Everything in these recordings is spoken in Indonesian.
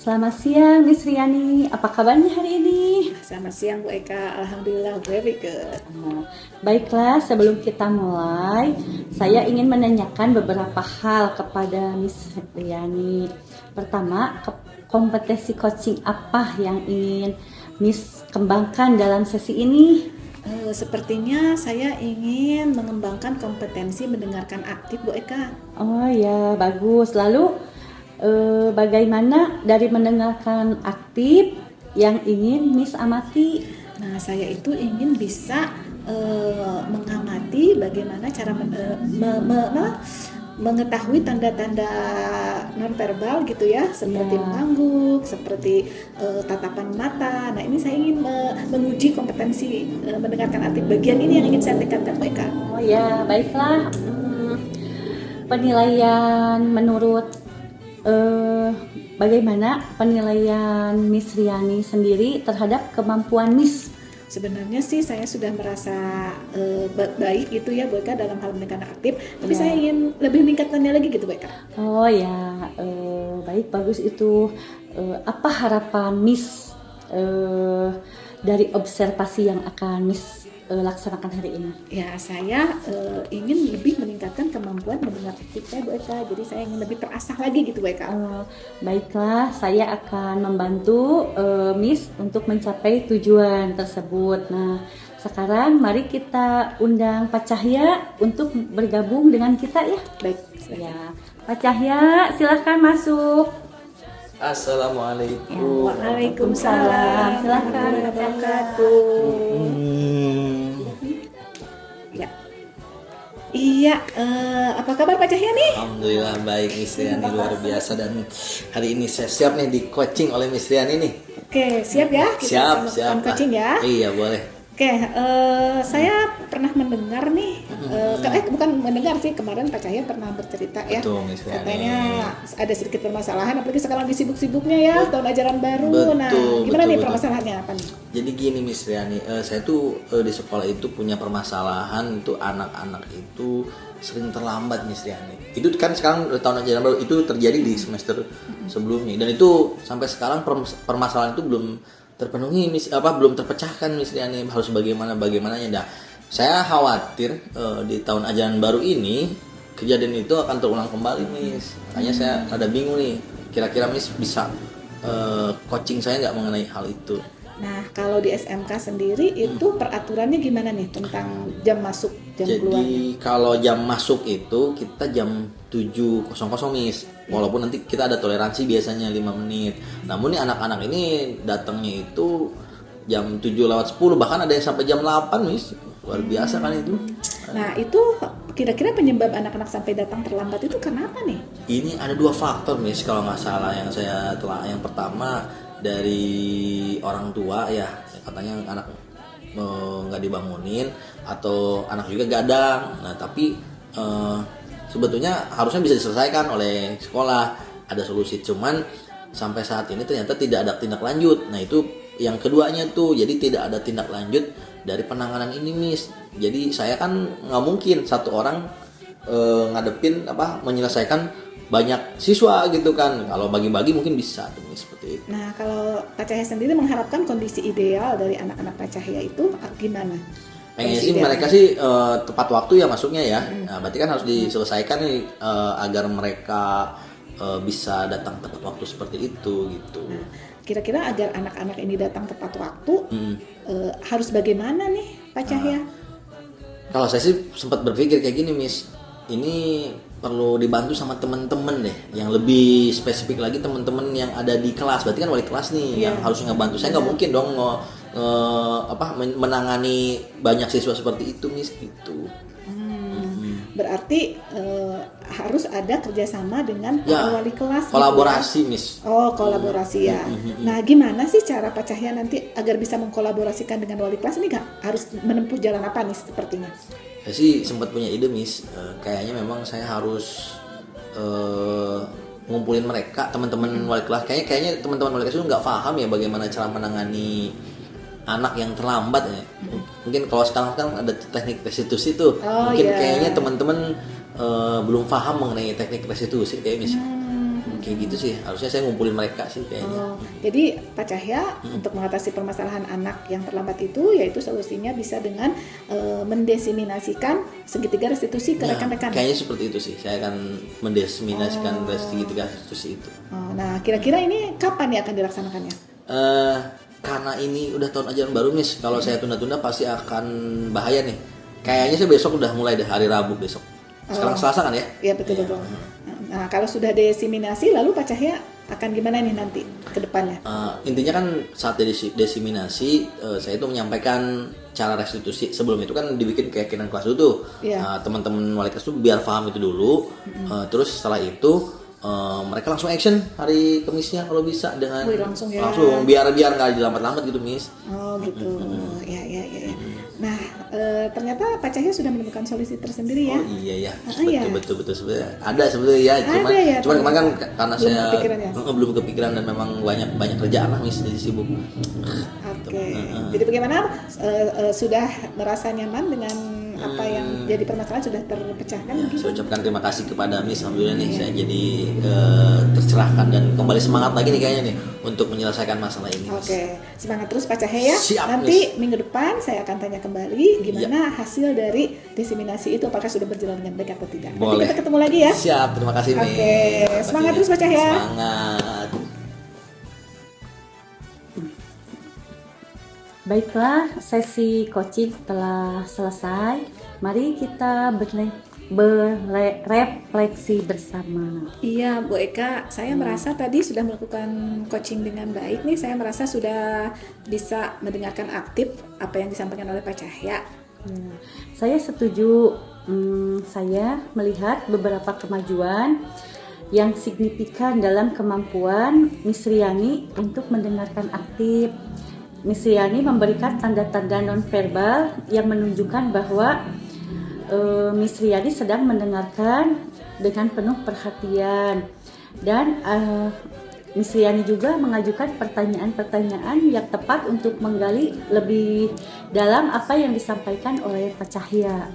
Selamat siang, Miss Riani. Apa kabarnya hari ini? Selamat siang Bu Eka, Alhamdulillah very good. Baiklah, sebelum kita mulai, saya ingin menanyakan beberapa hal kepada Miss Riani. Pertama, kompetensi coaching apa yang ingin Miss kembangkan dalam sesi ini? Sepertinya saya ingin mengembangkan kompetensi mendengarkan aktif Bu Eka. Oh ya, bagus. Lalu, bagaimana dari mendengarkan aktif yang ingin Miss amati? Nah, saya itu ingin bisa mengamati bagaimana cara mengetahui tanda-tanda nonverbal gitu ya, seperti mengangguk, seperti tatapan mata. Nah, ini saya ingin menguji kompetensi mendengarkan aktif. Bagian ini yang ingin saya tingkatkan, Bu Eka. Oh ya, baiklah. Penilaian menurut bagaimana penilaian Miss Riani sendiri terhadap kemampuan Miss? Sebenarnya sih saya sudah merasa baik gitu ya Bu Eka dalam hal mendengarkan aktif, tapi saya ingin lebih meningkatkannya lagi gitu Bu Eka. Oh ya, baik, bagus itu. Apa harapan Miss dari observasi yang akan Miss laksanakan hari ini? Ya, saya ingin lebih meningkatkan kemampuan mendengar aktif saya Bu Eka, jadi saya ingin lebih terasah lagi gitu Bu Eka. Baiklah, saya akan membantu Miss untuk mencapai tujuan tersebut. Nah, sekarang mari kita undang Pak Cahya untuk bergabung dengan kita ya. Baik. Ya, Pak Cahya, silahkan masuk. Assalamualaikum. Waalaikumsalam. Silakan. Ya. Iya, apa kabar Pak Cahya nih? Alhamdulillah baik, Miss Riani luar biasa, dan hari ini saya siap nih di coaching oleh Miss Riani nih. Oke, siap ya? Kita Siap. coaching ya. Iya boleh. Oke, saya pernah mendengar nih, bukan mendengar sih, kemarin Pak Cahya pernah bercerita ya, Betul, Miss Riani. katanya ada sedikit permasalahan, apalagi sekarang lagi sibuk-sibuknya ya, tahun ajaran baru. Nah, Betul, gimana nih betul. permasalahannya apa nih? Jadi gini Miss Riani, saya tuh di sekolah itu punya permasalahan itu anak-anak itu sering terlambat Miss Riani. Itu kan sekarang tahun ajaran baru itu terjadi di semester sebelumnya, dan itu sampai sekarang permasalahan itu belum terpenuhi belum terpecahkan Miss Riani, harus bagaimananya. Dah saya khawatir di tahun ajaran baru ini kejadian itu akan terulang kembali Miss. Makanya saya ada bingung nih, kira-kira Miss bisa coaching saya nggak mengenai hal itu. Nah, kalau di SMK sendiri itu peraturannya gimana nih tentang jam masuk, jam keluar? Jadi kalau jam masuk itu kita jam 7.00 Miss. Walaupun nanti kita ada toleransi biasanya 5 menit. Namun nih anak-anak ini datangnya itu jam 7:10, bahkan ada yang sampai jam 8 Miss. Luar biasa kan itu. Nah, itu kira-kira penyebab anak-anak sampai datang terlambat itu kenapa nih? Ini ada 2 faktor Miss kalau nggak salah yang saya telah. Yang pertama dari orang tua ya, katanya anak nggak dibangunin atau anak juga gadang. Nah tapi sebetulnya harusnya bisa diselesaikan oleh sekolah, ada solusi, cuman sampai saat ini ternyata tidak ada tindak lanjut. Nah itu yang keduanya tuh, jadi tidak ada tindak lanjut dari penanganan ini Miss. Jadi saya kan nggak mungkin satu orang ngadepin menyelesaikan banyak siswa gitu kan. Kalau bagi-bagi mungkin bisa tuh Miss, seperti itu. Nah, kalau Pak Cahya sendiri mengharapkan kondisi ideal dari anak-anak Pak Cahya itu gimana? Pengennya sih mereka sih tepat waktu ya masuknya ya. Nah, berarti kan harus diselesaikan nih agar mereka bisa datang tepat waktu seperti itu gitu. Nah, kira-kira agar anak-anak ini datang tepat waktu harus bagaimana nih Pak Cahya? Kalau saya sih sempat berpikir kayak gini Miss, ini perlu dibantu sama teman-teman deh, yang lebih spesifik lagi teman-teman yang ada di kelas. Berarti kan wali kelas nih yang harusnya ngebantu. Saya nggak mungkin dong menangani banyak siswa seperti itu Miss gitu. Berarti harus ada kerjasama dengan para wali kelas. Kolaborasi gitu, Miss. Oh, kolaborasi ya. Nah, gimana sih cara Pak Cahya nanti agar bisa mengkolaborasikan dengan wali kelas ini? Harus menempuh jalan apa nih sepertinya? Saya sih sempat punya ide Miss, kayaknya memang saya harus ngumpulin mereka, teman-teman wali kelas. Kayaknya teman-teman wali kelas itu nggak paham ya bagaimana cara menangani anak yang terlambat ya. Mungkin kalau sekarang kan ada teknik restitusi tuh, mungkin kayaknya teman-teman belum paham mengenai teknik restitusi kayak Miss. kayak gitu sih. Harusnya saya ngumpulin mereka sih kayaknya. Oh, jadi Pak Cahya untuk mengatasi permasalahan anak yang terlambat itu, yaitu solusinya bisa dengan mendesiminasikan segitiga restitusi ke Ya, rekan-rekan. kayaknya seperti itu sih. Saya akan mendeseminasikan segitiga restitusi itu. Oh, nah, kira-kira ini kapan ya akan dilaksanakannya? Karena ini udah tahun ajaran baru, Miss. Kalau saya tunda-tunda pasti akan bahaya nih. Kayaknya sih besok udah mulai deh, hari Rabu besok. Sekarang Selasa kan ya? Iya, betul-betul. Nah, kalau sudah desiminasi, lalu Pak Cahya akan gimana nih nanti ke depannya? Intinya kan saat desiminasi, saya itu menyampaikan cara restitusi. Sebelum itu kan dibikin keyakinan kelas dulu tuh. Iya. Teman-teman wali kelas tuh biar paham itu dulu. Terus setelah itu mereka langsung action hari Kemisnya kalau bisa dengan Wih, langsung ya. biar nggak dilambat-lambat gitu, Miss. Oh gitu, ya. Nah, ternyata Pak Cahya sudah menemukan solusi tersendiri ya. Oh iya ya, iya. betul sebenarnya ada sebenarnya ya, cuman Ada ya, cuman kemarin kan karena belum saya kepikiran ya? belum kepikiran dan memang banyak kerjaan lah, Miss, jadi sibuk. Oke. Jadi bagaimana, sudah merasa nyaman dengan apa yang jadi permasalahan, sudah terpecahkan? Ya, Mungkin? saya ucapkan terima kasih kepada Miss, alhamdulillah nih saya jadi tercerahkan dan kembali semangat lagi nih kayaknya nih untuk menyelesaikan masalah ini, Miss. Oke, semangat terus Pak Cahya ya. Siap, Nanti Miss. minggu depan saya akan tanya kembali gimana hasil dari desiminasi itu, apakah sudah berjalan dengan baik atau tidak. Nanti Boleh. kita ketemu lagi ya. Siap, terima kasih, Miss. Oke, Terima kasih. semangat terus, Pak Cahya. Semangat. Baiklah, sesi coaching telah selesai. Mari kita berefleksi bersama. Iya, Bu Eka, saya merasa tadi sudah melakukan coaching dengan baik nih. Saya merasa sudah bisa mendengarkan aktif apa yang disampaikan oleh Pak Cahya. Ya, saya setuju. Saya melihat beberapa kemajuan yang signifikan dalam kemampuan Miss Riani untuk mendengarkan aktif. Miss Riani memberikan tanda-tanda nonverbal yang menunjukkan bahwa Miss Riani sedang mendengarkan dengan penuh perhatian, dan Miss Riani juga mengajukan pertanyaan-pertanyaan yang tepat untuk menggali lebih dalam apa yang disampaikan oleh Pak Cahya.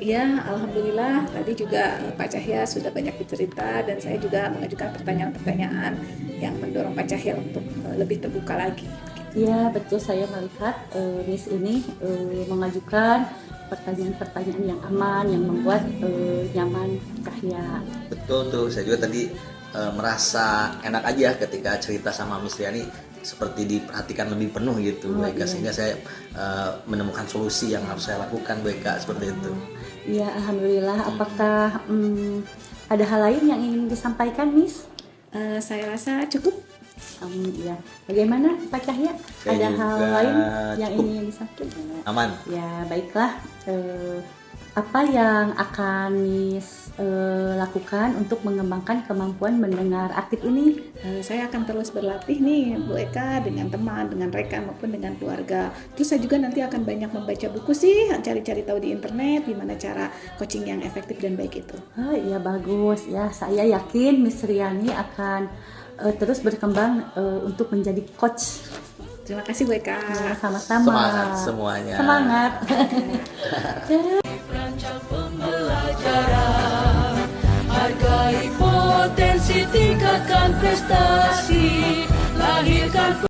Ya, alhamdulillah tadi juga Pak Cahya sudah banyak bercerita dan saya juga mengajukan pertanyaan-pertanyaan yang mendorong Pak Cahya untuk lebih terbuka lagi. Ya, betul, saya melihat Miss ini mengajukan pertanyaan-pertanyaan yang aman, yang membuat nyaman Cahya. Betul tuh, saya juga tadi merasa enak aja ketika cerita sama Miss Riani, seperti diperhatikan lebih penuh gitu, Bu Eka, sehingga saya menemukan solusi yang harus saya lakukan, Bu Eka, seperti itu. Ya, alhamdulillah. Apakah ada hal lain yang ingin disampaikan, Miss? Saya rasa cukup. Ya, bagaimana Pak Cahya? Saya Ada hal juga lain yang cukup. ingin disampaikan? Aman. Ya, baiklah. Apa yang akan Miss lakukan untuk mengembangkan kemampuan mendengar aktif ini? Saya akan terus berlatih nih Bu Eka dengan teman, dengan rekan maupun dengan keluarga. Terus saya juga nanti akan banyak membaca buku sih, cari-cari tahu di internet gimana cara coaching yang efektif dan baik itu. Oh iya, bagus ya. Saya yakin Miss Riani akan terus berkembang untuk menjadi coach. Terima kasih Bu Eka. Ya, sama-sama. Semangat semuanya. Semangat. Rancang pembelajaran, hargai potensi, tingkatkan prestasi, lahirkan